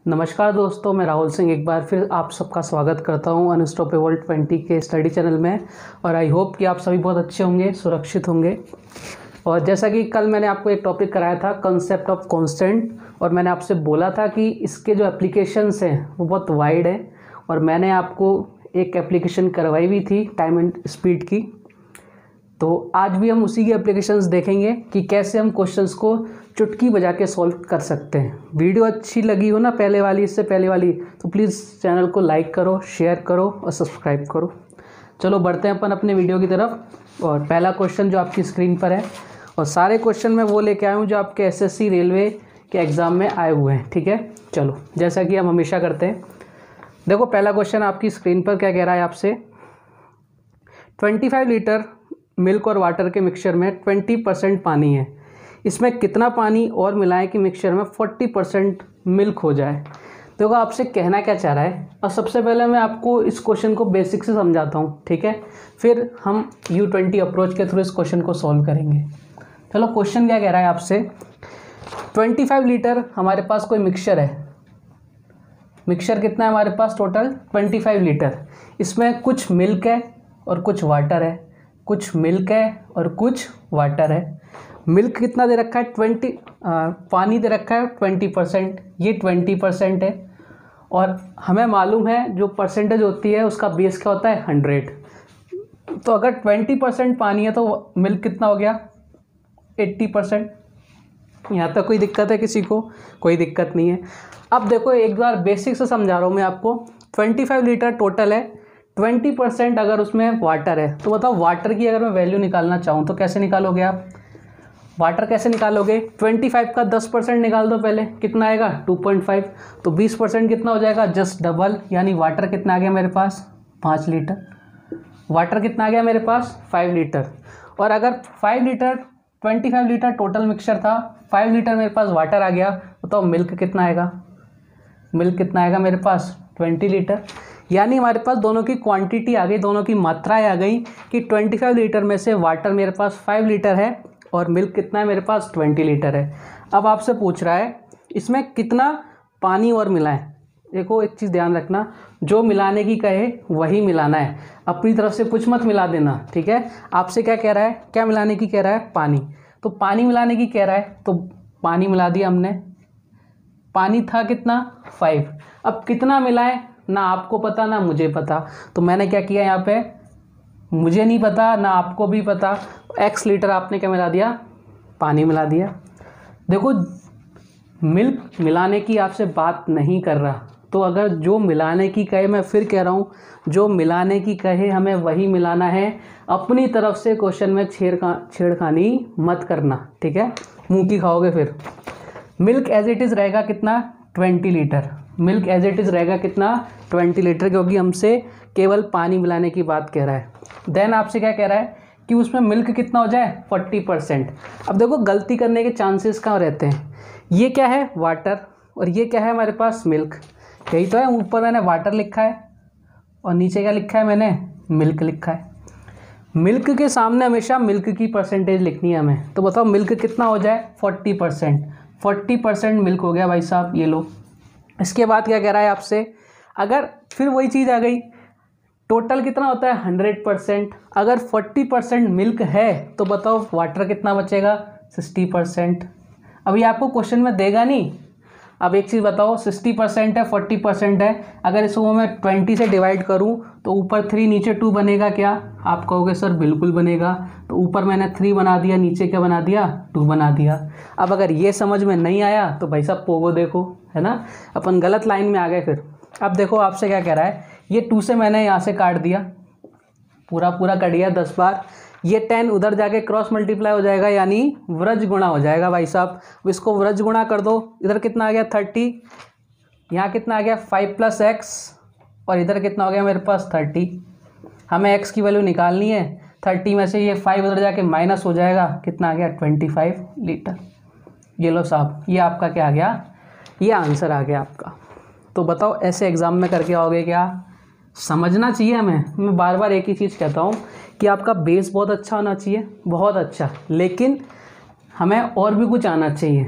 नमस्कार दोस्तों, मैं राहुल सिंह एक बार फिर आप सबका स्वागत करता हूं अनस्टॉपेबल 20 के स्टडी चैनल में। और आई होप कि आप सभी बहुत अच्छे होंगे, सुरक्षित होंगे। और जैसा कि कल मैंने आपको एक टॉपिक कराया था कंसेप्ट ऑफ कांस्टेंट, और मैंने आपसे बोला था कि इसके जो एप्लीकेशंस हैं वो बहुत वाइड है। और मैंने आपको एक एप्लीकेशन करवाई भी थी टाइम एंड स्पीड की। तो आज भी हम उसी की एप्लीकेशंस देखेंगे कि कैसे हम क्वेश्चंस को चुटकी बजा के सॉल्व कर सकते हैं। वीडियो अच्छी लगी हो ना पहले वाली, इससे पहले वाली, तो प्लीज़ चैनल को लाइक करो, शेयर करो और सब्सक्राइब करो। चलो बढ़ते हैं अपन अपने वीडियो की तरफ। और पहला क्वेश्चन जो आपकी स्क्रीन पर है, और सारे क्वेश्चन मैं वो लेके आया हूँ जो आपके एसएससी रेलवे के एग्ज़ाम में आए हुए हैं। ठीक है, चलो जैसा कि हम हमेशा करते हैं। देखो पहला क्वेश्चन आपकी स्क्रीन पर क्या कह रहा है आपसे। 25 लीटर मिल्क और वाटर के मिक्सचर में 20% पानी है, इसमें कितना पानी और मिलाएं कि मिक्सचर में 40% मिल्क हो जाए। देखो आपसे कहना क्या चाह रहा है। और सबसे पहले मैं आपको इस क्वेश्चन को बेसिक से समझाता हूँ, ठीक है, फिर हम U20 अप्रोच के थ्रू इस क्वेश्चन को सॉल्व करेंगे। चलो क्वेश्चन क्या कह रहा है आपसे। 25 लीटर हमारे पास कोई मिक्सचर है। मिक्सचर कितना है हमारे पास टोटल 25 लीटर। इसमें कुछ मिल्क है और कुछ वाटर है, कुछ मिल्क है और कुछ वाटर है। मिल्क कितना दे रखा है 20, पानी दे रखा है 20%, ये 20% है। और हमें मालूम है जो परसेंटेज होती है उसका बेस क्या होता है 100। तो अगर 20% पानी है तो मिल्क कितना हो गया 80%। यहाँ तक कोई दिक्कत है किसी को? कोई दिक्कत नहीं है। अब देखो एक बार बेसिक से समझा रहा हूँ मैं आपको। 25 लीटर टोटल है, 20% अगर उसमें वाटर है, तो बताओ वाटर की अगर मैं वैल्यू निकालना चाहूँ तो कैसे निकालोगे आप? वाटर कैसे निकालोगे? 25 का 10% निकाल दो पहले, कितना आएगा 2.5। तो 20% कितना हो जाएगा? जस्ट डबल, यानी वाटर कितना आ गया मेरे पास 5 लीटर। वाटर कितना आ गया मेरे पास 5 लीटर। और अगर 5 लीटर 25 लीटर टोटल मिक्सचर था, 5 लीटर मेरे पास वाटर आ गया, तो मिल्क कितना आएगा? मिल्क कितना आएगा मेरे पास 20 लीटर। यानी हमारे पास दोनों की क्वांटिटी आ गई, दोनों की मात्राएं आ गई कि 25 लीटर में से वाटर मेरे पास 5 लीटर है और मिल्क कितना है मेरे पास 20 लीटर है। अब आपसे पूछ रहा है इसमें कितना पानी और मिलाएं। देखो एक चीज़ ध्यान रखना, जो मिलाने की कहे वही मिलाना है, अपनी तरफ से कुछ मत मिला देना। ठीक है, आपसे क्या कह रहा है, क्या मिलाने की कह रहा है? पानी। तो पानी मिलाने की कह रहा है तो पानी मिला दिया हमने। पानी था कितना 5। अब कितना मिलाएं ना आपको पता ना मुझे पता, तो मैंने क्या किया यहाँ पे, मुझे नहीं पता ना आपको भी पता, x लीटर आपने क्या मिला दिया? पानी मिला दिया। देखो मिल्क मिलाने की आपसे बात नहीं कर रहा, तो अगर जो मिलाने की कहे, मैं फिर कह रहा हूँ, जो मिलाने की कहे हमें वही मिलाना है। अपनी तरफ से क्वेश्चन में छेड़खानी मत करना, ठीक है, मुँह की खाओगे फिर। मिल्क एज इट इज़ रहेगा कितना 20 litre. Milk as it is रहेगा कितना 20 लीटर, क्योंकि हमसे केवल पानी मिलाने की बात कह रहा है। देन आपसे क्या कह रहा है कि उसमें मिल्क कितना हो जाए 40%। अब देखो गलती करने के चांसेस कहाँ रहते हैं। ये क्या है वाटर और ये क्या है हमारे पास मिल्क, यही तो है। ऊपर मैंने वाटर लिखा है और नीचे क्या लिखा है मैंने? मिल्क लिखा है। मिल्क के सामने हमेशा मिल्क की परसेंटेज लिखनी है हमें। तो बताओ मिल्क कितना हो जाए 40%। 40% मिल्क हो गया भाई साहब, ये लो। इसके बाद क्या कह रहा है आपसे, अगर फिर वही चीज़ आ गई, टोटल कितना होता है 100%। अगर 40% मिल्क है तो बताओ वाटर कितना बचेगा 60%। अभी आपको क्वेश्चन में देगा नहीं। अब एक चीज़ बताओ, 60% है 40% है, अगर इसको मैं 20 से डिवाइड करूं तो ऊपर 3 नीचे 2 बनेगा क्या? आप कहोगे सर बिल्कुल बनेगा। तो ऊपर मैंने 3 बना दिया, नीचे क्या बना दिया 2 बना दिया। अब अगर ये समझ में नहीं आया तो भाई साहब पोगो देखो, है ना, अपन गलत लाइन में आ गए फिर। अब देखो आपसे क्या कह रहा है, ये 2 से मैंने यहाँ से काट दिया, पूरा कट गया 10 बार। ये 10 उधर जाके क्रॉस मल्टीप्लाई हो जाएगा, यानी व्रज गुणा हो जाएगा भाई साहब। अब इसको व्रज गुणा कर दो, इधर कितना आ गया 30, यहाँ कितना आ गया 5 + x, और इधर कितना हो गया मेरे पास 30। हमें x की वैल्यू निकालनी है। 30 में से ये 5 उधर जाके माइनस हो जाएगा, कितना आ गया 25 लीटर। ये लो साहब, ये आपका क्या आ गया, ये आंसर आ गया आपका। तो बताओ ऐसे एग्ज़ाम में करके आओगे क्या? समझना चाहिए हमें। मैं बार बार एक ही चीज़ कहता हूँ कि आपका बेस बहुत अच्छा होना चाहिए, बहुत अच्छा, लेकिन हमें और भी कुछ आना चाहिए।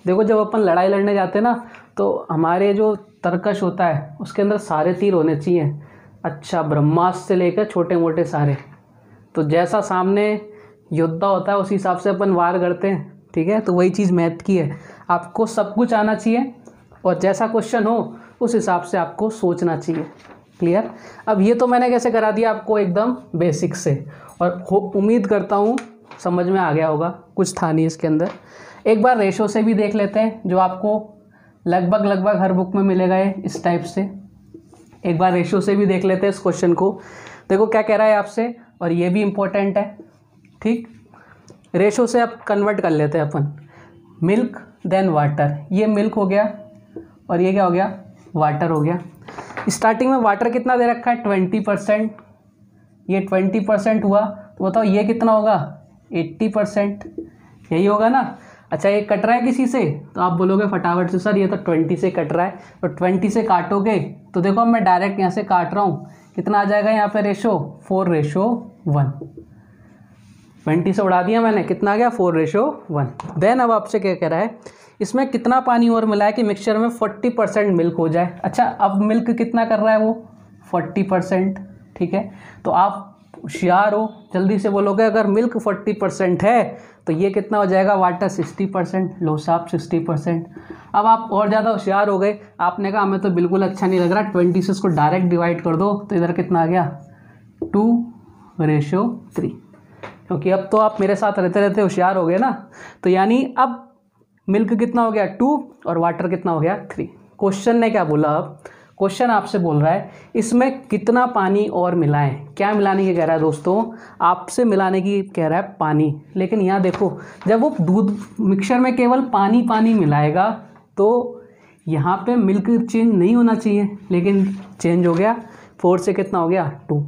देखो जब अपन लड़ाई लड़ने जाते हैं ना, तो हमारे जो तरकश होता है उसके अंदर सारे तीर होने चाहिए। अच्छा, ब्रह्मास्त्र से लेकर छोटे मोटे सारे। तो जैसा सामने योद्धा होता है उस हिसाब से अपन वार करते हैं, ठीक है। तो वही चीज़ मैथ की है, आपको सब कुछ आना चाहिए और जैसा क्वेश्चन हो उस हिसाब से आपको सोचना चाहिए। क्लियर। अब ये तो मैंने कैसे करा दिया आपको एकदम बेसिक से, और उम्मीद करता हूँ समझ में आ गया होगा, कुछ था नहीं इसके अंदर। एक बार रेशो से भी देख लेते हैं, जो आपको लगभग हर बुक में मिलेगा ये इस टाइप से। एक बार रेशो से भी देख लेते हैं इस क्वेश्चन को। देखो क्या कह रहा है आपसे, और ये भी इम्पोर्टेंट है, ठीक। रेशो से अब कन्वर्ट कर लेते हैं अपन, मिल्क देन वाटर। ये मिल्क हो गया और ये क्या हो गया, वाटर हो गया। स्टार्टिंग में वाटर कितना दे रखा है, 20%। ये 20% हुआ, तो बताओ ये कितना होगा, 80%। यही होगा ना। अच्छा, ये कट रहा है किसी से, तो आप बोलोगे फटाफट से सर ये तो 20 से कट रहा है। तो 20 से काटोगे तो देखो मैं डायरेक्ट यहाँ से काट रहा हूँ, कितना आ जाएगा यहाँ पे रेशो, 4:1। 20 से उड़ा दिया मैंने, कितना आ गया, 4:1। देन अब आपसे क्या कह रहा है, इसमें कितना पानी और मिला है कि मिक्सचर में 40% मिल्क हो जाए। अच्छा, अब मिल्क कितना कर रहा है वो, 40%, ठीक है। तो आप होशियार हो, जल्दी से बोलोगे अगर मिल्क 40% है तो ये कितना हो जाएगा, वाटर 60%। लो साहब 60%। अब आप और ज़्यादा होशियार हो गए, आपने कहा हमें तो बिल्कुल अच्छा नहीं लग रहा, 20 से इसको डायरेक्ट डिवाइड कर दो, तो इधर कितना आ गया, 2:3। क्योंकि अब तो आप मेरे साथ रहते रहते होशियार हो गए ना। तो यानी अब मिल्क कितना हो गया, 2, और वाटर कितना हो गया, 3। क्वेश्चन ने क्या बोला, अब क्वेश्चन आपसे बोल रहा है इसमें कितना पानी और मिलाएं। क्या मिलाने की कह रहा है दोस्तों, आपसे मिलाने की कह रहा है पानी। लेकिन यहाँ देखो, जब वो दूध मिक्सचर में केवल पानी पानी मिलाएगा तो यहाँ पे मिल्क चेंज नहीं होना चाहिए, लेकिन चेंज हो गया। 4 से कितना हो गया, 2।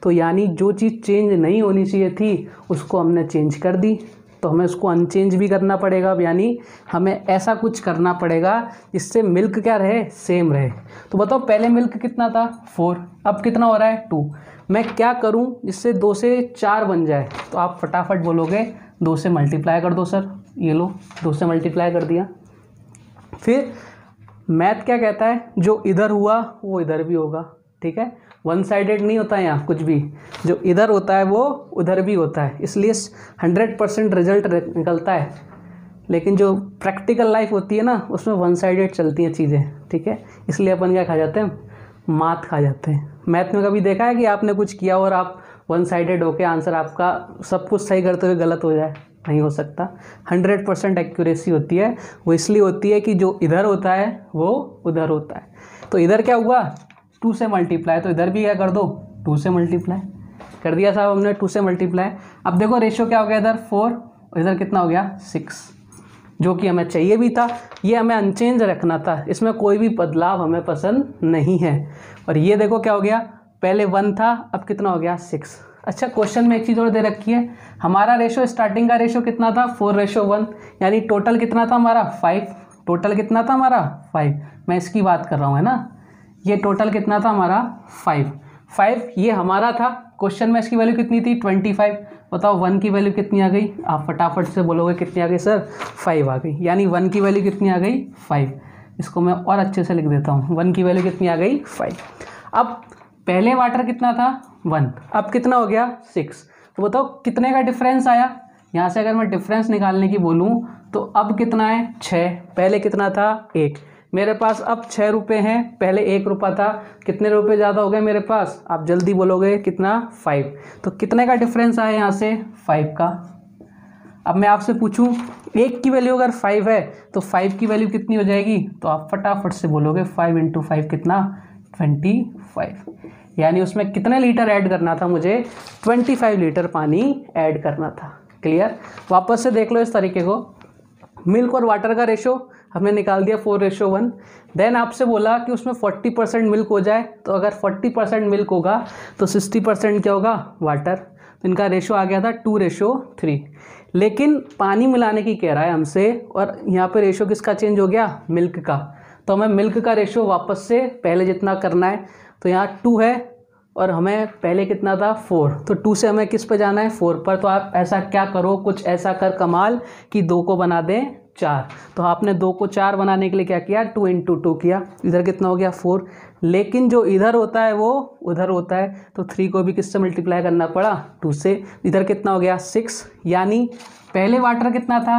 तो यानी जो चीज़ चेंज नहीं होनी चाहिए थी उसको हमने चेंज कर दी, तो हमें उसको अनचेंज भी करना पड़ेगा। यानी हमें ऐसा कुछ करना पड़ेगा जिससे मिल्क क्या रहे, सेम रहे। तो बताओ पहले मिल्क कितना था, 4, अब कितना हो रहा है, 2। मैं क्या करूं जिससे 2 से 4 बन जाए, तो आप फटाफट बोलोगे 2 से मल्टीप्लाई कर दो सर। ये लो 2 से मल्टीप्लाई कर दिया। फिर मैथ क्या कहता है, जो इधर हुआ वो इधर भी होगा, ठीक है। वन साइडेड नहीं होता है यहाँ कुछ भी, जो इधर होता है वो उधर भी होता है, इसलिए 100% रिजल्ट निकलता है। लेकिन जो प्रैक्टिकल लाइफ होती है ना उसमें वन साइडेड चलती हैं चीज़ें, ठीक है। इसलिए अपन क्या खा जाते हैं, मात खा जाते हैं। मैथ में कभी देखा है कि आपने कुछ किया और आप वन साइडेड होके आंसर आपका सब कुछ सही करते हुए गलत हो जाए, नहीं हो सकता। 100% एक्यूरेसी होती है, वो इसलिए होती है कि जो इधर होता है वो उधर होता है। तो इधर क्या हुआ, 2 से मल्टीप्लाई, तो इधर भी क्या कर दो, 2 से मल्टीप्लाई कर दिया साहब हमने, 2 से मल्टीप्लाई। अब देखो रेशो क्या हो गया, इधर 4 और इधर कितना हो गया, 6, जो कि हमें चाहिए भी था। ये हमें अनचेंज रखना था, इसमें कोई भी बदलाव हमें पसंद नहीं है। और ये देखो क्या हो गया, पहले 1 था, अब कितना हो गया, 6। अच्छा, क्वेश्चन में एक चीज़ और दे रखी है, हमारा रेशो स्टार्टिंग का रेशो कितना था, 4:1, यानी टोटल कितना था हमारा, 5। टोटल कितना था हमारा, 5। मैं इसकी बात कर रहा हूँ, है ना। ये टोटल कितना था हमारा, 5 ये हमारा था। क्वेश्चन में इसकी वैल्यू कितनी थी, 25। बताओ 1 की वैल्यू कितनी आ गई, आप फटाफट से बोलोगे कितनी आ गई सर, 5 आ गई। यानी 1 की वैल्यू कितनी आ गई, 5। इसको मैं और अच्छे से लिख देता हूँ, 1 की वैल्यू कितनी आ गई, 5। अब पहले वाटर कितना था, 1, अब कितना हो गया, 6। तो बताओ कितने का डिफरेंस आया। यहाँ से अगर मैं डिफरेंस निकालने की बोलूँ तो अब कितना है, 6। पहले कितना था, 1। मेरे पास अब 6 रुपये हैं, पहले 1 रुपया था। कितने रुपए ज़्यादा हो गए मेरे पास, आप जल्दी बोलोगे कितना, 5। तो कितने का डिफरेंस आया यहाँ से, 5 का। अब मैं आपसे पूछूं 1 की वैल्यू अगर 5 है तो 5 की वैल्यू कितनी हो जाएगी, तो आप फटाफट से बोलोगे 5 × 5 कितना, 25। यानी उसमें कितने लीटर ऐड करना था मुझे, 25 लीटर पानी ऐड करना था। क्लियर। वापस से देख लो इस तरीके को, मिल्क और वाटर का रेशो हमने निकाल दिया 4:1। देन आपसे बोला कि उसमें 40% मिल्क हो जाए, तो अगर 40% मिल्क होगा तो 60% क्या होगा, वाटर। तो इनका रेशो आ गया था 2:3। लेकिन पानी मिलाने की कह रहा है हमसे, और यहाँ पे रेशो किसका चेंज हो गया, मिल्क का। तो हमें मिल्क का रेशो वापस से पहले जितना करना है, तो यहाँ 2 है और हमें पहले कितना था, 4। तो 2 से हमें किस पे जाना है, 4 पर। तो आप ऐसा क्या करो, कुछ ऐसा कर कमाल कि 2 को बना दें 4। तो आपने 2 को 4 बनाने के लिए क्या किया, 2 × 2 किया, इधर कितना हो गया 4। लेकिन जो इधर होता है वो उधर होता है, तो 3 को भी किससे मल्टीप्लाई करना पड़ा, 2 से। इधर कितना हो गया 6, यानी पहले वाटर कितना था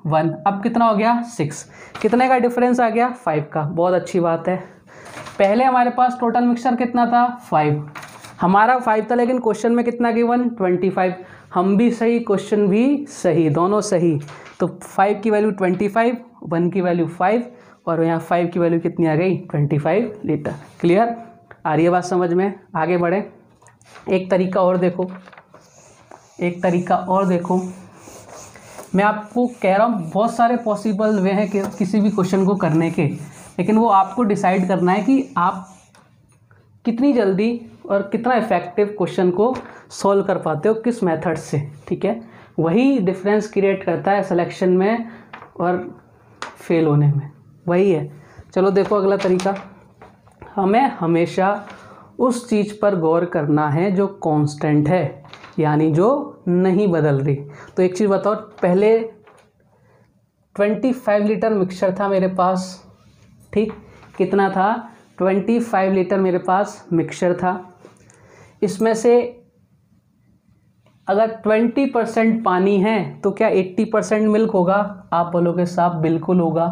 1, अब कितना हो गया 6। कितने का डिफरेंस आ गया, 5 का। बहुत अच्छी बात है। पहले हमारे पास टोटल मिक्सचर कितना था 5, हमारा 5 था, लेकिन क्वेश्चन में कितना गिवन 25। हम भी सही, क्वेश्चन भी सही, दोनों सही। तो 5 की वैल्यू 25, 1 की वैल्यू 5, और यहाँ 5 की वैल्यू कितनी आ गई 25 लीटर। क्लियर, आ रही है बात समझ में। आगे बढ़े, एक तरीका और देखो, एक तरीका और देखो। मैं आपको कह रहा हूँ बहुत सारे पॉसिबल वे हैं कि किसी भी क्वेश्चन को करने के, लेकिन वो आपको डिसाइड करना है कि आप कितनी जल्दी और कितना इफेक्टिव क्वेश्चन को सॉल्व कर पाते हो, किस मेथड से। ठीक है, वही डिफरेंस क्रिएट करता है सिलेक्शन में और फेल होने में, वही है। चलो देखो अगला तरीका, हमें हमेशा उस चीज़ पर गौर करना है जो कांस्टेंट है, यानी जो नहीं बदल रही। तो एक चीज़ बताओ, पहले 25 लीटर मिक्सचर था मेरे पास, ठीक, कितना था 25 लीटर मेरे पास मिक्सचर था। इसमें से अगर 20% पानी है तो क्या 80% मिल्क होगा? आप बोलोगे साहब बिल्कुल होगा।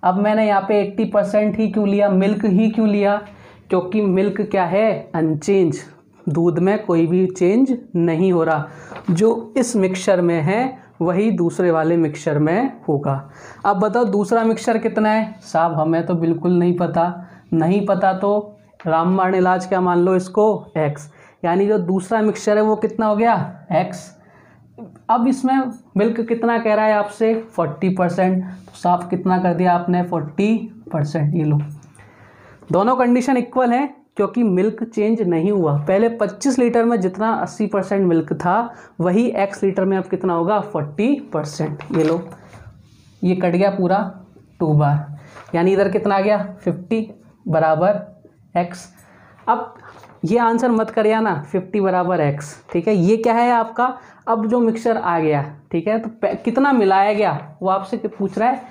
अब मैंने यहाँ पे 80% ही क्यों लिया, मिल्क ही क्यों लिया? क्योंकि मिल्क क्या है, अनचेंज, दूध में कोई भी चेंज नहीं हो रहा। जो इस मिक्सचर में है वही दूसरे वाले मिक्सचर में होगा। अब बताओ दूसरा मिक्सचर कितना है? साहब हमें तो बिल्कुल नहीं पता। नहीं पता तो रामबाण इलाज क्या मान लो इसको, x, यानी जो दूसरा मिक्सचर है वो कितना हो गया x। अब इसमें मिल्क कितना कह रहा है आपसे 40%, तो साफ कितना कर दिया आपने 40%। ये लो, दोनों कंडीशन इक्वल है क्योंकि मिल्क चेंज नहीं हुआ। पहले 25 लीटर में जितना 80% मिल्क था वही x लीटर में अब कितना होगा 40%। ये लो, ये कट गया पूरा 2 बार, यानी इधर कितना आ गया 50 बराबर x। अब ये आंसर मत करिए ना, 50 बराबर x, ठीक है। ये क्या है आपका, अब जो मिक्सचर आ गया, ठीक है, तो कितना मिलाया गया वो आपसे पूछ रहा है,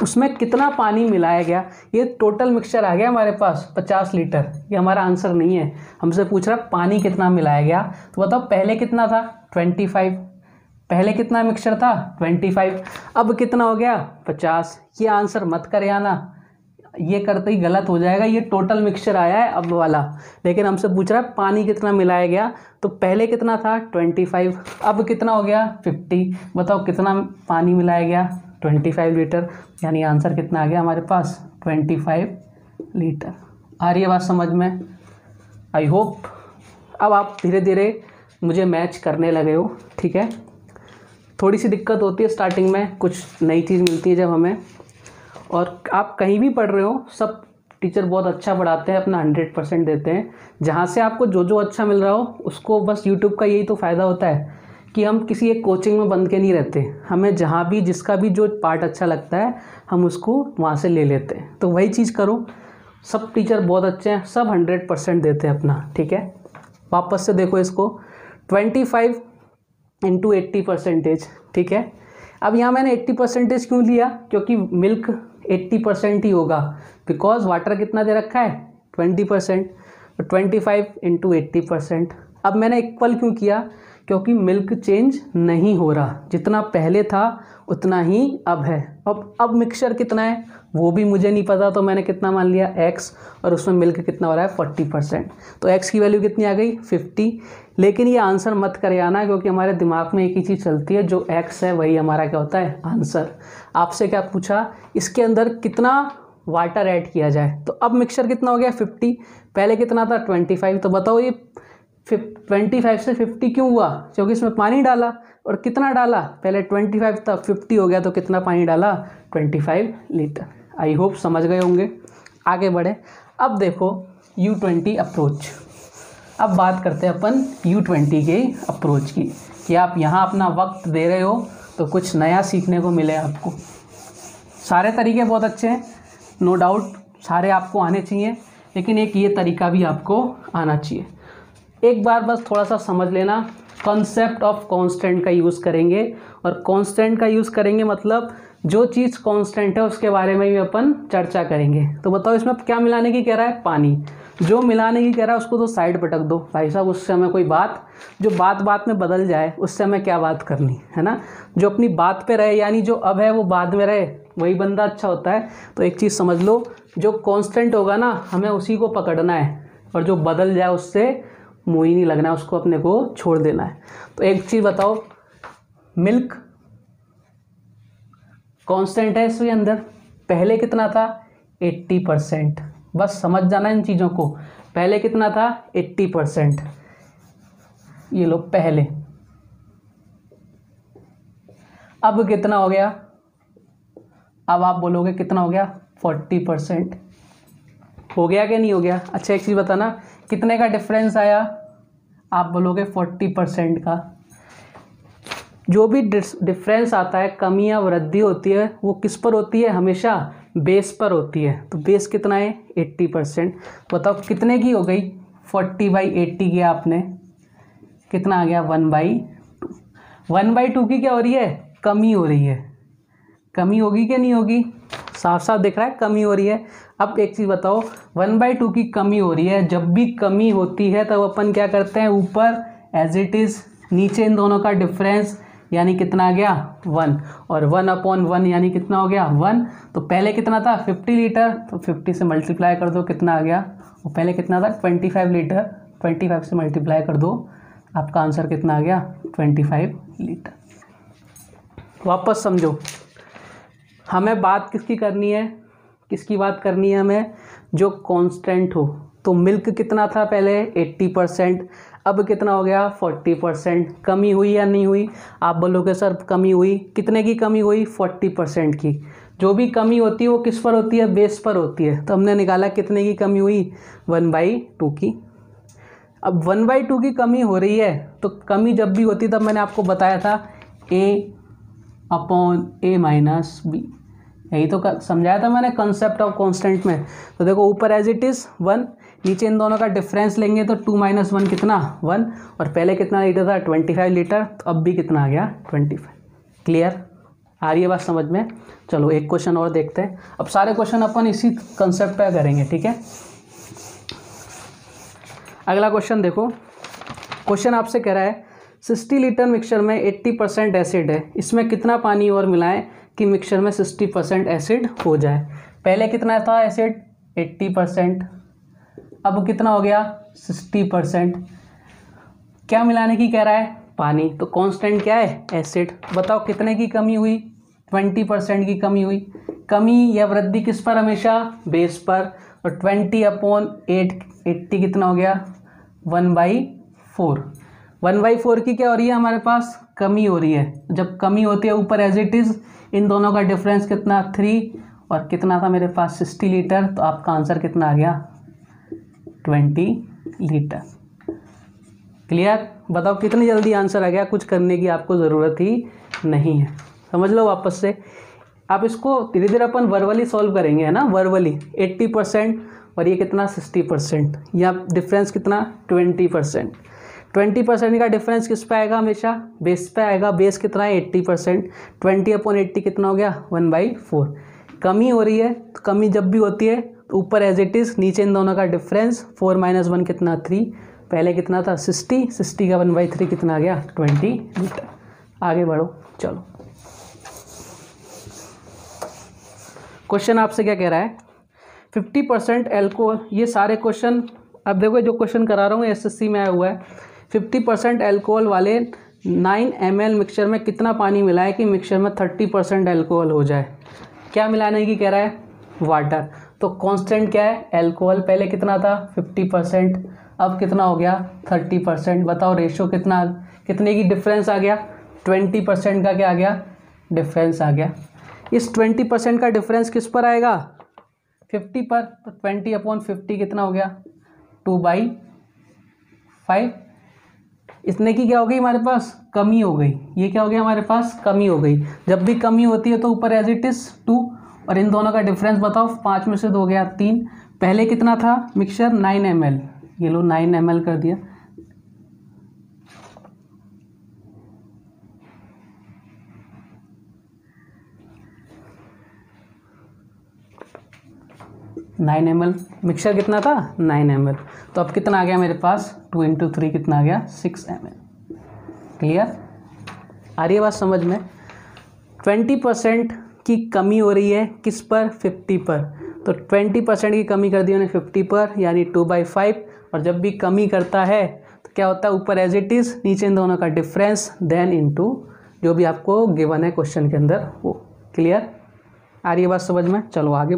उसमें कितना पानी मिलाया गया। ये टोटल मिक्सचर आ गया हमारे पास 50 लीटर, ये हमारा आंसर नहीं है, हमसे पूछ रहा है पानी कितना मिलाया गया। तो बताओ पहले कितना था 25, पहले कितना मिक्सचर था 25, अब कितना हो गया 50। ये आंसर मत कर आना, ये करते ही गलत हो जाएगा। ये टोटल मिक्सचर आया है अब वाला, लेकिन हमसे पूछ रहा है पानी कितना मिलाया गया। तो पहले कितना था 25, अब कितना हो गया 50। बताओ कितना पानी मिलाया गया 25 लीटर, यानी आंसर कितना आ गया हमारे पास 25 लीटर। आ रही है बात समझ में? आई होप अब आप धीरे धीरे मुझे मैच करने लगे हो, ठीक है। थोड़ी सी दिक्कत होती है स्टार्टिंग में, कुछ नई चीज़ मिलती है जब हमें, और आप कहीं भी पढ़ रहे हो सब टीचर बहुत अच्छा पढ़ाते हैं, अपना 100% देते हैं। जहाँ से आपको जो जो अच्छा मिल रहा हो उसको, बस यूट्यूब का यही तो फ़ायदा होता है कि हम किसी एक कोचिंग में बंद के नहीं रहते, हमें जहाँ भी जिसका भी जो पार्ट अच्छा लगता है हम उसको वहाँ से ले लेते हैं। तो वही चीज़ करो, सब टीचर बहुत अच्छे हैं, सब 100% देते हैं अपना, ठीक है। वापस से देखो इसको, 25 × 80%, ठीक है। अब यहाँ मैंने 80% क्यों लिया, क्योंकि मिल्क 80% ही होगा, बिकॉज वाटर कितना दे रखा है 20%, तो 25 × 80%। अब मैंने इक्वल क्यों किया, क्योंकि मिल्क चेंज नहीं हो रहा, जितना पहले था उतना ही अब है। अब मिक्सचर कितना है वो भी मुझे नहीं पता, तो मैंने कितना मान लिया x, और उसमें मिल्क कितना हो रहा है 40%, तो x की वैल्यू कितनी आ गई 50। लेकिन ये आंसर मत कर आना, क्योंकि हमारे दिमाग में एक ही चीज़ चलती है, जो x है वही हमारा क्या होता है आंसर। आपसे क्या पूछा, इसके अंदर कितना वाटर ऐड किया जाए, तो अब मिक्सचर कितना हो गया 50, पहले कितना था 25। तो बताओ ये 25 से 50 क्यों हुआ, क्योंकि इसमें पानी डाला, और कितना डाला, पहले 25 था 50 हो गया, तो कितना पानी डाला 25 लीटर। आई होप समझ गए होंगे। आगे बढ़े, अब देखो U20 अप्रोच। अब बात करते हैं अपन U20 के अप्रोच की, कि आप यहाँ अपना वक्त दे रहे हो तो कुछ नया सीखने को मिले आपको। सारे तरीके बहुत अच्छे हैं, नो डाउट सारे आपको आने चाहिए, लेकिन एक ये तरीका भी आपको आना चाहिए। एक बार बस थोड़ा सा समझ लेना, कॉन्सेप्ट ऑफ कांस्टेंट का यूज़ करेंगे। और कांस्टेंट का यूज़ करेंगे मतलब जो चीज़ कांस्टेंट है उसके बारे में भी अपन चर्चा करेंगे। तो बताओ इसमें क्या मिलाने की कह रहा है, पानी। जो मिलाने की कह रहा है उसको तो साइड पटक दो भाई साहब, उससे हमें कोई बात जो बात बात में बदल जाए उससे हमें क्या बात करनी है ना। जो अपनी बात पे रहे, यानी जो अब है वो बाद में रहे, वही बंदा अच्छा होता है। तो एक चीज़ समझ लो, जो कांस्टेंट होगा ना हमें उसी को पकड़ना है, और जो बदल जाए उससे मुँह ही नहीं लगना है, उसको अपने को छोड़ देना है। तो एक चीज़ बताओ, मिल्क कांस्टेंट है इसके अंदर, पहले कितना था 80%। बस समझ जाना इन चीज़ों को, पहले कितना था 80%, ये लो पहले। अब कितना हो गया, अब आप बोलोगे कितना हो गया 40%। हो गया कि नहीं हो गया। अच्छा एक चीज़ बताना, कितने का डिफरेंस आया, आप बोलोगे 40% का। जो भी डिफरेंस आता है, कमी या वृद्धि होती है, वो किस पर होती है, हमेशा बेस पर होती है। तो बेस कितना है 80%। बताओ कितने की हो गई, 40/80 किया आपने, कितना आ गया 1/2। 1/2 की क्या हो रही है, कमी हो रही है। कमी होगी कि नहीं होगी, साफ साफ दिख रहा है कमी हो रही है। अब एक चीज़ बताओ, 1/2 की कमी हो रही है, जब भी कमी होती है तब अपन क्या करते हैं, ऊपर एज इट इज़, नीचे इन दोनों का डिफरेंस, यानी कितना आ गया 1, और 1/1 यानी कितना हो गया 1। तो पहले कितना था 50 लीटर, तो 50 से मल्टीप्लाई कर दो, कितना आ गया, वो पहले कितना था 25 लीटर, 25 से मल्टीप्लाई कर दो, आपका आंसर कितना आ गया 25 लीटर। वापस समझो, हमें बात किसकी करनी है, किसकी बात करनी है हमें, जो कांस्टेंट हो। तो मिल्क कितना था पहले 80%, अब कितना हो गया 40%। कमी हुई या नहीं हुई, आप बोलोगे सर कमी हुई, कितने की कमी हुई 40% की। जो भी कमी होती है वो किस पर होती है, बेस पर होती है। तो हमने निकाला कितने की कमी हुई 1/2 की। अब 1/2 की कमी हो रही है, तो कमी जब भी होती तब मैंने आपको बताया था A/A-B, यही तो समझाया था मैंने कंसेप्ट ऑफ कांस्टेंट में। तो देखो ऊपर एज इट इज़ 1, नीचे इन दोनों का डिफरेंस लेंगे तो 2 - 1 कितना 1, और पहले कितना लीटर था 25 लीटर, तो अब भी कितना आ गया 25। क्लियर, आ रही है बात समझ में। चलो एक क्वेश्चन और देखते हैं। अब सारे क्वेश्चन अपन इसी कंसेप्ट पे करेंगे, ठीक है। अगला क्वेश्चन देखो, क्वेश्चन आपसे कह रहा है 60 लीटर मिक्सचर में 80% एसिड है, इसमें कितना पानी और मिलाएं कि मिक्सचर में 60% एसिड हो जाए। पहले कितना था एसिड 80%, अब कितना हो गया 60%। क्या मिलाने की कह रहा है, पानी। तो कांस्टेंट क्या है एसिड। बताओ कितने की कमी हुई 20% की कमी हुई। कमी या वृद्धि किस पर, हमेशा बेस पर। और 20/8 80 कितना हो गया 1/4। 1/4 की क्या हो रही है हमारे पास, कमी हो रही है। जब कमी होती है ऊपर एज इट इज़, इन दोनों का डिफरेंस कितना 3, और कितना था मेरे पास 60 लीटर, तो आपका आंसर कितना आ गया 20 लीटर। क्लियर, बताओ कितनी जल्दी आंसर आ गया, कुछ करने की आपको ज़रूरत ही नहीं है। समझ लो वापस से। आप इसको धीरे धीरे अपन वर्बली सॉल्व करेंगे, है ना, वर्बली। 80% और ये कितना 60%, या डिफरेंस कितना 20%। 20% का डिफरेंस किस पे आएगा, हमेशा बेस पे आएगा। बेस कितना है 80%, 20/80 कितना हो गया 1/4। कमी हो रही है, तो कमी जब भी होती है तो ऊपर एज इट इज़, नीचे इन दोनों का डिफरेंस 4 - 1 कितना 3, पहले कितना था 60 का 1/3 कितना आ गया 20 लीटर। आगे बढ़ो, चलो क्वेश्चन आपसे क्या कह रहा है, 50% एल्कोहल। ये सारे क्वेश्चन अब देखो, जो क्वेश्चन करा रहा हूँ SSC में आया हुआ है। 50% एल्कोहल वाले 9 ml मिक्सचर में कितना पानी मिलाए कि मिक्सचर में 30% एल्कोहल हो जाए। क्या मिलाने की कह रहा है, वाटर। तो कांस्टेंट क्या है एल्कोहल, पहले कितना था 50%, अब कितना हो गया 30%। बताओ रेशो कितना, कितने की डिफरेंस आ गया 20% का क्या आ गया डिफरेंस आ गया। इस 20% का डिफरेंस किस पर आएगा 50 पर, तो 20/50 कितना हो गया 2/5। इतने की क्या हो गई हमारे पास, कमी हो गई। ये क्या हो गया हमारे पास, कमी हो गई। जब भी कमी होती है तो ऊपर एज इट इज 2, और इन दोनों का डिफरेंस बताओ, 5 में से 2 गया 3। पहले कितना था मिक्सचर 9 ml, ये लो 9 ml कर दिया, 9 ml, मिक्सचर कितना था 9 ml, तो अब कितना आ गया मेरे पास 2 × 3 कितना आ गया 6 ml। क्लियर, आ रही है बात समझ में। 20% की कमी हो रही है किस पर, 50 पर, तो 20% की कमी कर दी उन्हें 50 पर, यानी 2/5। और जब भी कमी करता है तो क्या होता है, ऊपर एज इट इज़, नीचे इन दोनों का डिफरेंस, देन इनटू जो भी आपको गिवन है क्वेश्चन के अंदर वो। क्लियर, आ रही है बात समझ में। चलो आगे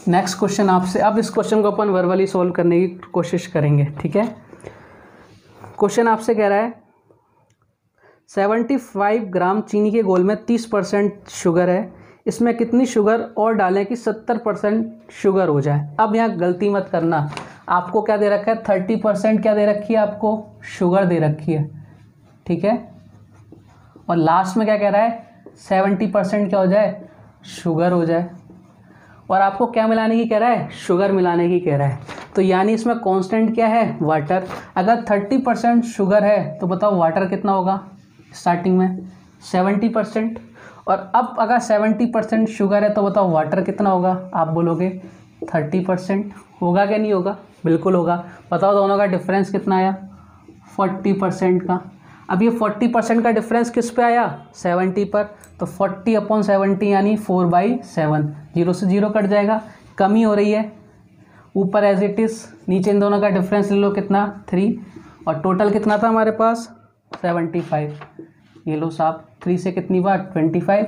नेक्स्ट क्वेश्चन आपसे। अब इस क्वेश्चन को अपन वर्बली सॉल्व करने की कोशिश करेंगे, ठीक है। क्वेश्चन आपसे कह रहा है 75 ग्राम चीनी के घोल में 30% शुगर है, इसमें कितनी शुगर और डालें कि 70% शुगर हो जाए। अब यहाँ गलती मत करना, आपको क्या दे रखा है 30% क्या दे रखी है, आपको शुगर दे रखी है, ठीक है। और लास्ट में क्या कह रहा है 70% क्या हो जाए, शुगर हो जाए। और आपको क्या मिलाने की कह रहा है, शुगर मिलाने की कह रहा है। तो यानी इसमें कांस्टेंट क्या है, वाटर। अगर 30% शुगर है तो बताओ वाटर कितना होगा, स्टार्टिंग में 70%। और अब अगर 70% शुगर है तो बताओ वाटर कितना होगा, आप बोलोगे 30%। होगा क्या नहीं होगा, बिल्कुल होगा। बताओ दोनों का डिफरेंस कितना आया, 40% का। अब ये 40% का डिफरेंस किस पे आया, 70 पर, तो 40/70 यानी 4/7, 0 से 0 कट जाएगा। कमी हो रही है, ऊपर एज इट इज़, नीचे इन दोनों का डिफरेंस ले लो कितना 3, और टोटल कितना था हमारे पास 75। ये लो साहब, 3 से कितनी बार 25,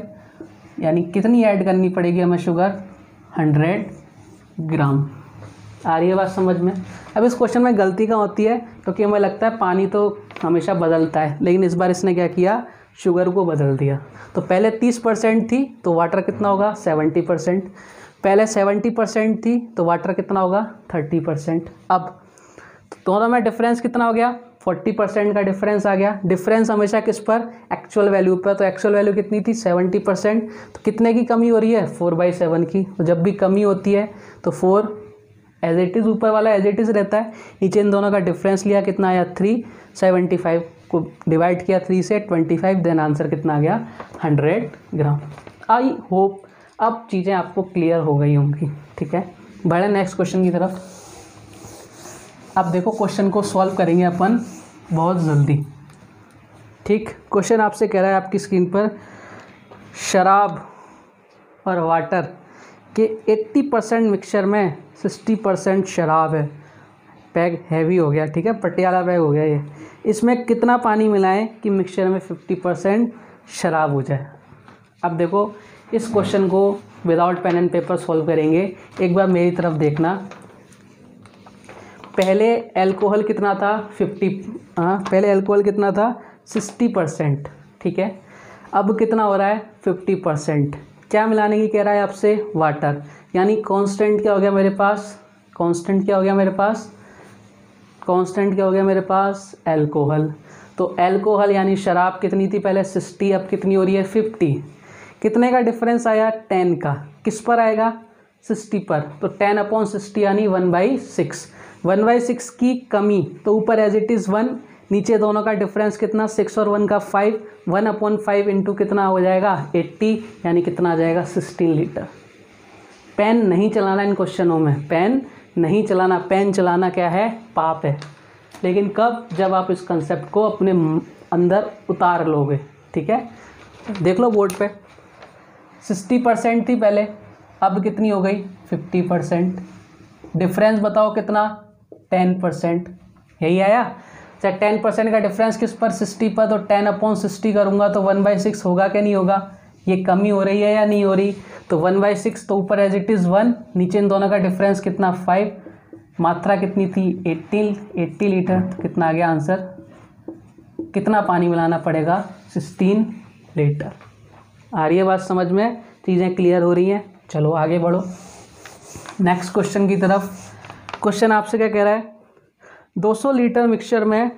यानी कितनी ऐड करनी पड़ेगी हमें शुगर, 100 ग्राम। आ रही है बात समझ में। अब इस क्वेश्चन में गलती कहाँ होती है, क्योंकि हमें लगता है पानी तो हमेशा बदलता है, लेकिन इस बार इसने क्या किया, शुगर को बदल दिया। तो पहले 30% थी तो वाटर कितना होगा 70%, पहले 70% थी तो वाटर कितना होगा 30%। अब दोनों में डिफरेंस कितना हो गया, 40% का डिफरेंस आ गया। डिफरेंस हमेशा किस पर, एक्चुअल वैल्यू पर। तो एक्चुअल वैल्यू कितनी थी 70%, तो कितने की कमी हो रही है 4/7 की। तो जब भी कमी होती है तो 4 एज इट इज़, ऊपर वाला एज इट इज़ रहता है, नीचे इन दोनों का डिफरेंस लिया, कितना आया 3, 75 को डिवाइड किया 3 से 25, देन आंसर कितना आ गया 100 ग्राम। आई होप अब चीज़ें आपको क्लियर हो गई होंगी, ठीक है। बढ़े नेक्स्ट क्वेश्चन की तरफ। अब देखो क्वेश्चन को सॉल्व करेंगे अपन बहुत जल्दी, ठीक। क्वेश्चन आपसे कह रहा है आपकी स्क्रीन पर, शराब और वाटर के 80% मिक्सचर में 60% शराब है। बैग हैवी हो गया, ठीक है, पटियाला बैग हो गया ये। इसमें कितना पानी मिलाएं कि मिक्सचर में 50% शराब हो जाए। अब देखो इस क्वेश्चन को without pen and paper solve करेंगे। एक बार मेरी तरफ देखना, पहले अल्कोहल कितना था 50, पहले अल्कोहल कितना था 60%, ठीक है। अब कितना हो रहा है 50%। क्या मिलाने की कह रहा है आपसे, वाटर, यानी कांस्टेंट क्या हो गया मेरे पास, कांस्टेंट क्या हो गया मेरे पास, कांस्टेंट क्या हो गया मेरे पास, अल्कोहल। तो अल्कोहल यानी शराब कितनी थी पहले 60, अब कितनी हो रही है 50। कितने का डिफरेंस आया 10 का, किस पर आएगा 60 पर, तो 10/60 यानी 1/6। 1/6 की कमी, तो ऊपर एज इट इज़ 1, नीचे दोनों का डिफरेंस कितना 6 और 1 का 5, 1/5 इंटू कितना हो जाएगा 80, यानी कितना आ जाएगा 16 लीटर। पेन नहीं चलाना इन क्वेश्चनों में, पेन नहीं चलाना। पेन चलाना क्या है, पाप है। लेकिन कब, जब आप इस कंसेप्ट को अपने अंदर उतार लोगे, ठीक है। देख लो बोर्ड पे, 60% थी पहले, अब कितनी हो गई 50%। डिफरेंस बताओ कितना 10%, यही आया। चाहे 10% का डिफरेंस किस पर 60 पर, तो 10/60 करूँगा तो 1/6 होगा क्या नहीं होगा। ये कमी हो रही है या नहीं हो रही, तो 1/6, तो ऊपर एज इट इज़ 1, नीचे इन दोनों का डिफरेंस कितना 5, मात्रा कितनी थी 80 लीटर। तो कितना आ गया आंसर, कितना पानी मिलाना पड़ेगा 16 लीटर। आ रही है बात समझ में, चीज़ें क्लियर हो रही हैं। चलो आगे बढ़ो नेक्स्ट क्वेश्चन की तरफ। क्वेश्चन आपसे क्या कह रहा है, 200 लीटर मिक्सचर में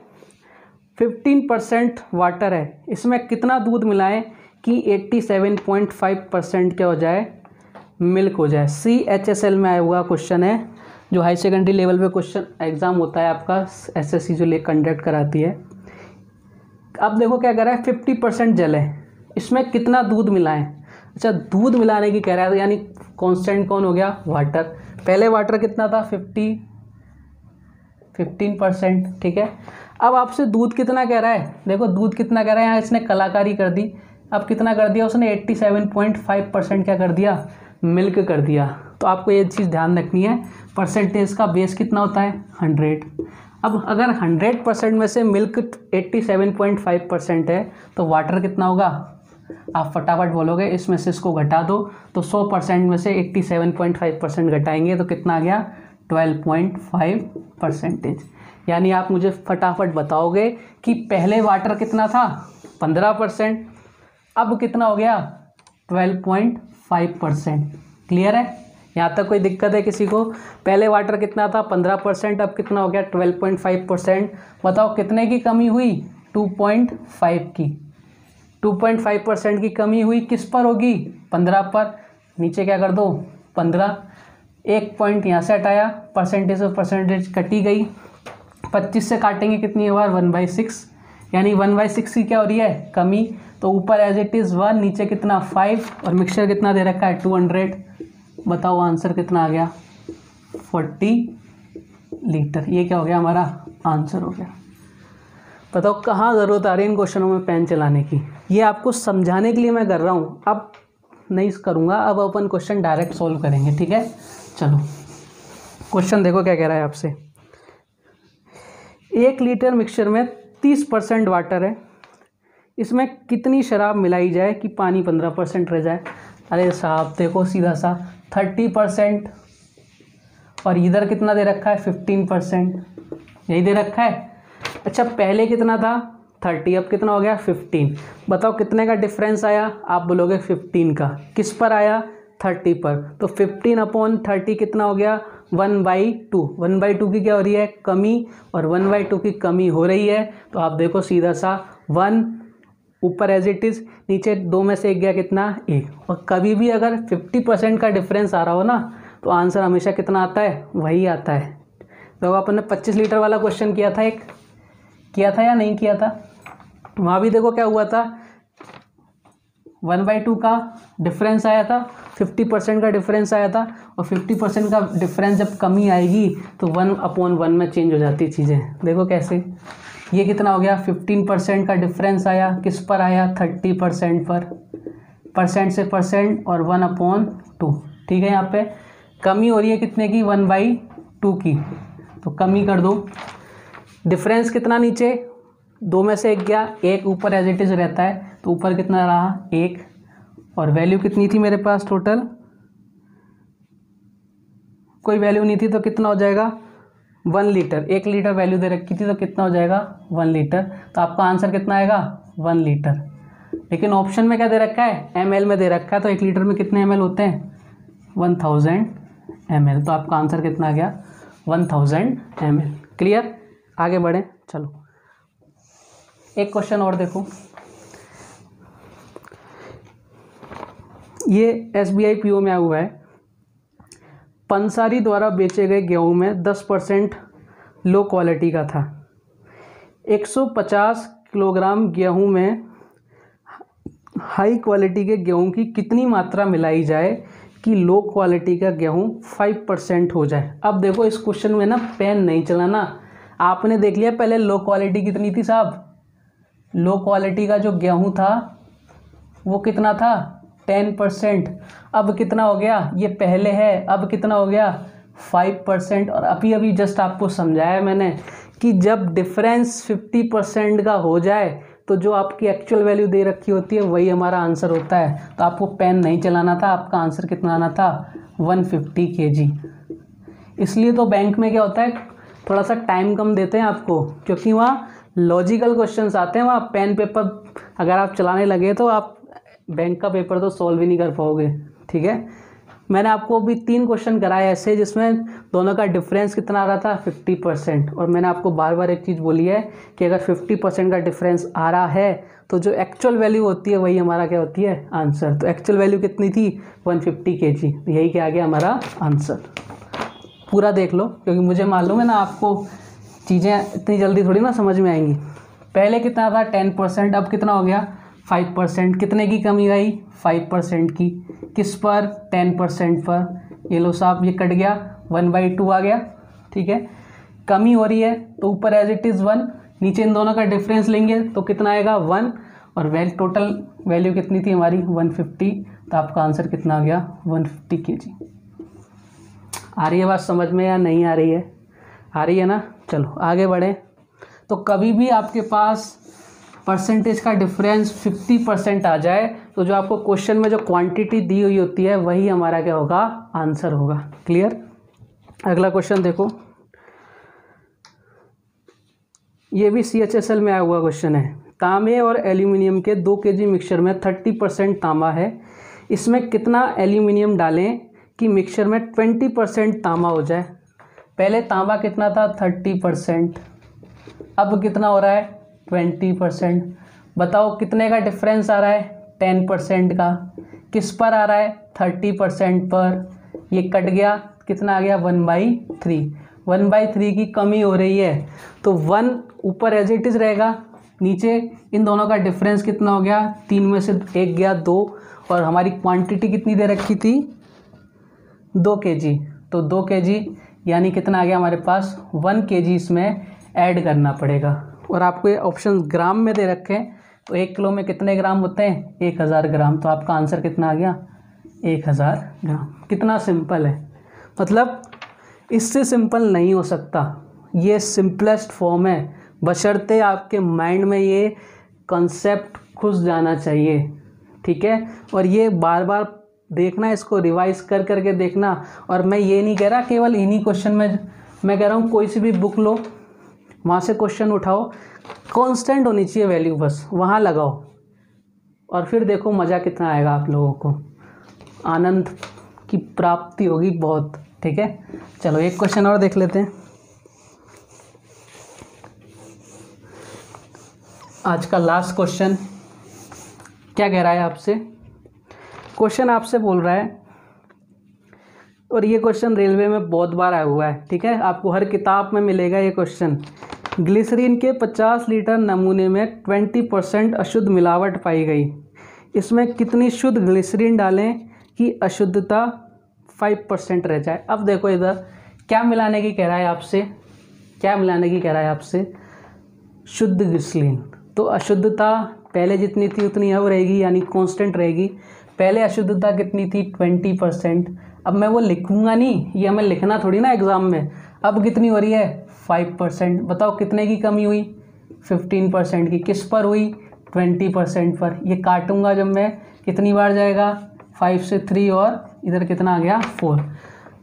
15% वाटर है, इसमें कितना दूध मिलाएं कि 87.5% क्या हो जाए, मिल्क हो जाए। CHSL में आया हुआ क्वेश्चन है, जो हाई सेकेंडरी लेवल पे क्वेश्चन एग्ज़ाम होता है आपका, SSC जो कंडक्ट कराती है। अब देखो क्या कह रहा है, 50% जल है, इसमें कितना दूध मिलाएं। अच्छा, दूध मिलाने की कह रहा है, यानी कांस्टेंट कौन हो गया? वाटर। पहले वाटर कितना था? 15%, ठीक है। अब आपसे दूध कितना कह रहा है? देखो दूध कितना कह रहा है, यहाँ इसने कलाकारी कर दी। अब कितना कर दिया उसने? 87.5% क्या कर दिया? मिल्क कर दिया। तो आपको ये चीज़ ध्यान रखनी है, परसेंटेज का बेस कितना होता है? 100। अब अगर 100% में से मिल्क 87.5% है तो वाटर कितना होगा? आप फटाफट बोलोगे, इसमें से इसको घटा दो तो 100% में से 87.5% घटाएंगे तो कितना आ गया? 12.5%। यानी आप मुझे फटाफट बताओगे कि पहले वाटर कितना था? 15%, अब कितना हो गया? 12.5%। क्लियर है? यहाँ तक कोई दिक्कत है किसी को? पहले वाटर कितना था? 15%, अब कितना हो गया? 12.5%। बताओ कितने की कमी हुई? 2.5 की। 2.5% की कमी हुई, किस पर होगी? 15 पर। नीचे क्या कर दो? 15, एक पॉइंट यहाँ से हटाया, परसेंटेज और परसेंटेज कटी गई। 25 से काटेंगे कितनी बार? 1/6, यानी 1/6 की क्या हो रही है? कमी। तो ऊपर एज इट इज़ 1, नीचे कितना? 5, और मिक्सचर कितना दे रखा है? 200। बताओ आंसर कितना आ गया? 40 लीटर। ये क्या हो गया? हमारा आंसर हो गया। बताओ कहाँ ज़रूरत आ रही है इन क्वेश्चनों में पेन चलाने की? ये आपको समझाने के लिए मैं कर रहा हूँ, अब नहीं करूँगा। अब अपन क्वेश्चन डायरेक्ट सॉल्व करेंगे, ठीक है? चलो क्वेश्चन देखो क्या कह रहा है आपसे। 1 लीटर मिक्सचर में 30% वाटर है, इसमें कितनी शराब मिलाई जाए कि पानी 15% रह जाए? अरे साहब देखो सीधा सा 30%, और इधर कितना दे रखा है? 15%, यही दे रखा है। अच्छा पहले कितना था? 30, अब कितना हो गया? 15। बताओ कितने का डिफरेंस आया? आप बोलोगे 15 का। किस पर आया? 30 पर। तो 15/30 कितना हो गया? 1/2। 1/2 की क्या हो रही है? कमी, और 1/2 की कमी हो रही है। तो आप देखो सीधा सा 1 ऊपर एज इट इज़, नीचे 2 में से 1 गया कितना? 1। और कभी भी अगर 50% का डिफरेंस आ रहा हो ना तो आंसर हमेशा कितना आता है? वही आता है। तो अपन ने 25 लीटर वाला क्वेश्चन किया था, एक किया था या नहीं किया था? वहाँ भी देखो क्या हुआ था, 1/2 का डिफरेंस आया था, 50% का डिफरेंस आया था, और 50% का डिफरेंस जब कमी आएगी तो 1/1 में चेंज हो जाती चीज़ें। देखो कैसे, ये कितना हो गया? 15% का डिफरेंस आया, किस पर आया? 30% पर। परसेंट से परसेंट और 1/2, ठीक है। यहाँ पे कमी हो रही है कितने की? 1/2 की, तो कमी कर दो। डिफरेंस कितना नीचे? 2 में से 1 गया, 1 ऊपर एज इट इज़ रहता है, तो ऊपर कितना रहा? 1। और वैल्यू कितनी थी मेरे पास टोटल? कोई वैल्यू नहीं थी, तो कितना हो जाएगा? 1 लीटर। 1 लीटर वैल्यू दे रखी थी, तो कितना हो जाएगा? 1 लीटर। तो आपका आंसर कितना आएगा? 1 लीटर। लेकिन ऑप्शन में क्या दे रखा है? ml में दे रखा है। तो 1 लीटर में कितने ml होते हैं? 1000 ml। तो आपका आंसर कितना आ गया? 1000 ml। क्लियर? आगे बढ़ें, चलो एक क्वेश्चन और देखो। ये SBI PO में आया हुआ है। पंसारी द्वारा बेचे गए गेहूं में 10% लो क्वालिटी का था। 150 किलोग्राम गेहूं में हाई क्वालिटी के गेहूं की कितनी मात्रा मिलाई जाए कि लो क्वालिटी का गेहूं 5% हो जाए? अब देखो इस क्वेश्चन में ना पेन नहीं चलाना। आपने देख लिया पहले लो क्वालिटी कितनी थी साहब? लो क्वालिटी का जो गेहूं था वो कितना था? 10%। अब कितना हो गया? ये पहले है, अब कितना हो गया? 5%। और अभी अभी जस्ट आपको समझाया मैंने कि जब डिफरेंस 50% का हो जाए तो जो आपकी एक्चुअल वैल्यू दे रखी होती है वही हमारा आंसर होता है। तो आपको पेन नहीं चलाना था, आपका आंसर कितना आना था? 150 kg। इसलिए तो बैंक में क्या होता है, थोड़ा सा टाइम कम देते हैं आपको, क्योंकि वहाँ लॉजिकल क्वेश्चंस आते हैं। वहाँ पेन पेपर अगर आप चलाने लगे तो आप बैंक का पेपर तो सॉल्व ही नहीं कर पाओगे, ठीक है। मैंने आपको अभी 3 क्वेश्चन कराए ऐसे जिसमें दोनों का डिफरेंस कितना आ रहा था? 50%। और मैंने आपको बार बार एक चीज़ बोली है कि अगर 50% का डिफरेंस आ रहा है तो जो एक्चुअल वैल्यू होती है वही हमारा क्या होती है? आंसर। तो एक्चुअल वैल्यू कितनी थी? 150 kg। यही क्या आ गया हमारा आंसर। पूरा देख लो, क्योंकि मुझे मालूम है ना आपको चीज़ें इतनी जल्दी थोड़ी ना समझ में आएंगी। पहले कितना था? 10%, अब कितना हो गया? 5%, कितने की कमी आई 5% की, किस पर 10% पर। ये लो साहब ये कट गया 1/2 आ गया, ठीक है। कमी हो रही है तो ऊपर एज इट इज़ 1, नीचे इन दोनों का डिफरेंस लेंगे तो कितना आएगा 1, और टोटल वैल्यू कितनी थी हमारी 150, तो आपका आंसर कितना आ गया 150 kg। आ रही है बात समझ में या नहीं आ रही है? आ रही है ना। चलो आगे बढ़े। तो कभी भी आपके पास परसेंटेज का डिफरेंस 50% आ जाए तो जो आपको क्वेश्चन में जो क्वांटिटी दी हुई होती है वही हमारा क्या होगा, आंसर होगा। क्लियर। अगला क्वेश्चन देखो, ये भी CHSL में आया हुआ क्वेश्चन है। तांबे और एल्यूमिनियम के 2 kg मिक्सचर में 30% तांबा है, इसमें कितना एल्यूमिनियम डालें कि मिक्सचर में 20% तांबा हो जाए। पहले तांबा कितना था 30%, अब कितना हो रहा है 20%। बताओ कितने का डिफरेंस आ रहा है 10% का, किस पर आ रहा है 30% पर। ये कट गया, कितना आ गया 1/3। 1/3 की कमी हो रही है तो 1 ऊपर एज इट इज रहेगा, नीचे इन दोनों का डिफरेंस कितना हो गया, 3 में से 1 गया 2, और हमारी क्वांटिटी कितनी दे रखी थी 2 kg, तो 2 kg यानी कितना आ गया हमारे पास 1 kg इसमें ऐड करना पड़ेगा। और आपको ये ऑप्शन ग्राम में दे रखे हैं, तो 1 किलो में कितने ग्राम होते हैं 1000 ग्राम, तो आपका आंसर कितना आ गया 1000 ग्राम। कितना सिंपल है, मतलब इससे सिंपल नहीं हो सकता, ये सिंपलेस्ट फॉर्म है, बशर्ते आपके माइंड में ये कॉन्सेप्ट घुस जाना चाहिए, ठीक है। और ये बार बार देखना, इसको रिवाइज कर करके देखना। और मैं ये नहीं कह रहा केवल इन्हीं क्वेश्चन में, मैं कह रहा हूँ कोई सी भी बुक लो, वहाँ से क्वेश्चन उठाओ, कांस्टेंट होनी चाहिए वैल्यू, बस वहाँ लगाओ और फिर देखो मज़ा कितना आएगा, आप लोगों को आनंद की प्राप्ति होगी बहुत, ठीक है। चलो एक क्वेश्चन और देख लेते हैं। आज का लास्ट क्वेश्चन क्या कह रहा है आपसे, क्वेश्चन आपसे बोल रहा है, और ये क्वेश्चन रेलवे में बहुत बार आया हुआ है, ठीक है, आपको हर किताब में मिलेगा ये क्वेश्चन। ग्लिसरीन के 50 लीटर नमूने में 20% अशुद्ध मिलावट पाई गई, इसमें कितनी शुद्ध ग्लिसरीन डालें कि अशुद्धता 5% रह जाए। अब देखो इधर क्या मिलाने की कह रहा है आपसे, क्या मिलाने की कह रहा है आपसे, शुद्ध ग्लिसरीन। तो अशुद्धता पहले जितनी थी उतनी अब रहेगी, यानी कांस्टेंट रहेगी। पहले अशुद्धता कितनी थी 20%, अब मैं वो लिखूंगा नहीं, ये हमें लिखना थोड़ी ना एग्ज़ाम में। अब कितनी हो रही है 5%। बताओ कितने की कमी हुई 15% की, किस पर हुई 20% पर। ये काटूंगा जब मैं, कितनी बार जाएगा 5 से 3, और इधर कितना आ गया 4।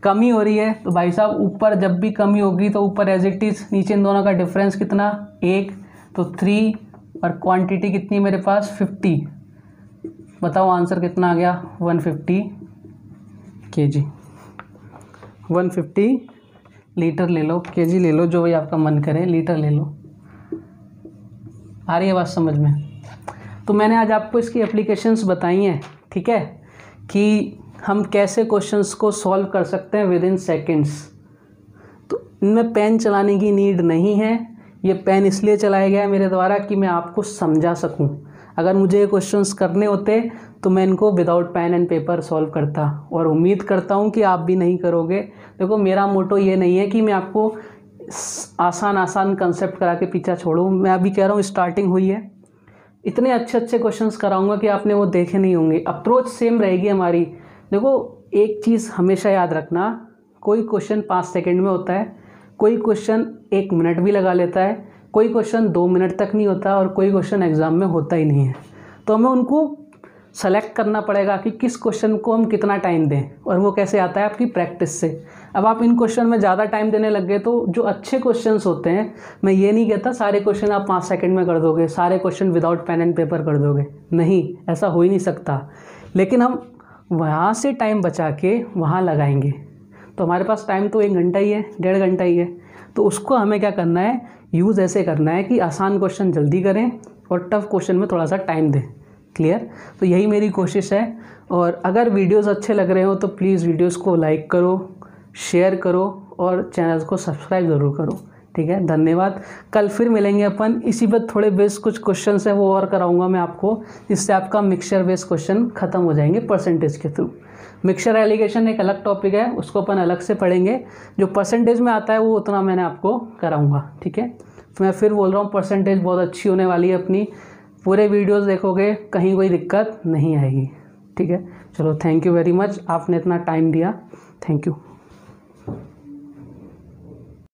कमी हो रही है तो भाई साहब ऊपर जब भी कमी होगी तो ऊपर एज इट इज़, नीचे इन दोनों का डिफरेंस कितना 1, तो 3, और क्वांटिटी कितनी मेरे पास 50। बताओ आंसर कितना आ गया 150 kg। 150 लीटर ले लो, kg ले लो, जो भी आपका मन करे, लीटर ले लो। आ रही है बात समझ में। तो मैंने आज आपको इसकी एप्लीकेशंस बताई हैं, ठीक है, कि हम कैसे क्वेश्चंस को सॉल्व कर सकते हैं विद इन सेकेंड्स। तो इनमें पेन चलाने की नीड नहीं है, ये पेन इसलिए चलाया गया है मेरे द्वारा कि मैं आपको समझा सकूं। अगर मुझे ये क्वेश्चंस करने होते तो मैं इनको without pen and paper solve करता, और उम्मीद करता हूं कि आप भी नहीं करोगे। देखो मेरा मोटो ये नहीं है कि मैं आपको आसान कंसेप्ट करा के पीछा छोड़ूं। मैं अभी कह रहा हूँ स्टार्टिंग हुई है, इतने अच्छे क्वेश्चंस कराऊंगा कि आपने वो देखे नहीं होंगे। अप्रोच सेम रहेगी हमारी। देखो एक चीज़ हमेशा याद रखना, कोई क्वेश्चन 5 सेकेंड में होता है, कोई क्वेश्चन 1 मिनट भी लगा लेता है, कोई क्वेश्चन 2 मिनट तक नहीं होता, और कोई क्वेश्चन एग्ज़ाम में होता ही नहीं है। तो हमें उनको सेलेक्ट करना पड़ेगा कि किस क्वेश्चन को हम कितना टाइम दें, और वो कैसे आता है आपकी प्रैक्टिस से। अब आप इन क्वेश्चन में ज़्यादा टाइम देने लग गए तो जो अच्छे क्वेश्चंस होते हैं, मैं ये नहीं कहता सारे क्वेश्चन आप 5 सेकंड में कर दोगे, सारे question without pen and paper कर दोगे, नहीं, ऐसा हो ही नहीं सकता। लेकिन हम वहाँ से टाइम बचा के वहाँ लगाएंगे, तो हमारे पास टाइम तो 1 घंटा ही है, 1.5 घंटा ही है। तो उसको हमें क्या करना है, यूज़ ऐसे करना है कि आसान क्वेश्चन जल्दी करें और टफ क्वेश्चन में थोड़ा सा टाइम दें। क्लियर। तो यही मेरी कोशिश है। और अगर वीडियोस अच्छे लग रहे हो तो प्लीज़ वीडियोस को लाइक करो, शेयर करो और चैनल को सब्सक्राइब ज़रूर करो। ठीक है, धन्यवाद। कल फिर मिलेंगे अपन, इसी पर थोड़े बेस कुछ क्वेश्चन है वो और कराऊंगा मैं आपको, जिससे आपका मिक्सचर बेस क्वेश्चन खत्म हो जाएंगे परसेंटेज के थ्रू। मिक्सचर एलिगेशन एक अलग टॉपिक है, उसको अपन अलग से पढ़ेंगे। जो परसेंटेज में आता है वो उतना मैंने आपको कराऊंगा, ठीक है। मैं फिर बोल रहा हूँ परसेंटेज बहुत अच्छी होने वाली है अपनी, पूरे वीडियोस देखोगे कहीं कोई दिक्कत नहीं आएगी, ठीक है। चलो, थैंक यू वेरी मच, आपने इतना टाइम दिया, थैंक यू।